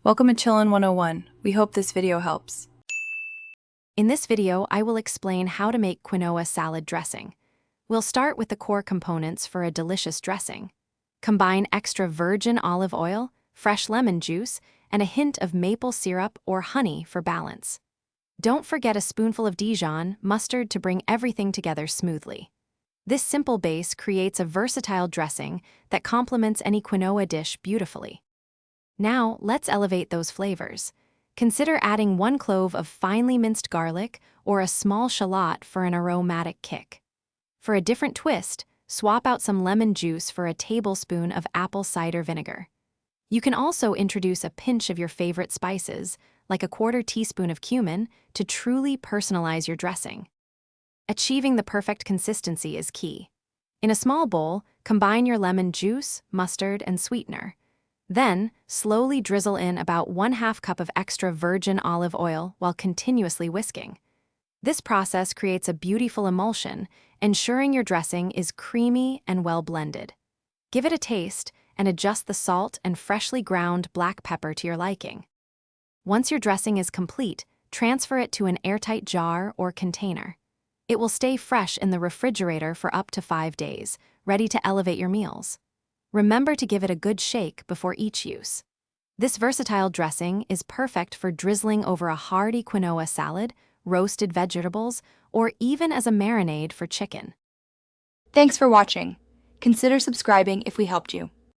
Welcome to Chillin' 101. We hope this video helps. In this video, I will explain how to make quinoa salad dressing. We'll start with the core components for a delicious dressing. Combine extra virgin olive oil, fresh lemon juice, and a hint of maple syrup or honey for balance. Don't forget a spoonful of Dijon mustard to bring everything together smoothly. This simple base creates a versatile dressing that complements any quinoa dish beautifully. Now, let's elevate those flavors. Consider adding 1 clove of finely minced garlic or a small shallot for an aromatic kick. For a different twist, swap out some lemon juice for a tablespoon of apple cider vinegar. You can also introduce a pinch of your favorite spices, like a 1/4 teaspoon of cumin, to truly personalize your dressing. Achieving the perfect consistency is key. In a small bowl, combine your lemon juice, mustard, and sweetener. Then, slowly drizzle in about 1/2 cup of extra virgin olive oil while continuously whisking. This process creates a beautiful emulsion, ensuring your dressing is creamy and well blended. Give it a taste and adjust the salt and freshly ground black pepper to your liking. Once your dressing is complete, transfer it to an airtight jar or container. It will stay fresh in the refrigerator for up to 5 days, ready to elevate your meals. Remember to give it a good shake before each use. This versatile dressing is perfect for drizzling over a hearty quinoa salad, roasted vegetables, or even as a marinade for chicken. Thanks for watching. Consider subscribing if we helped you.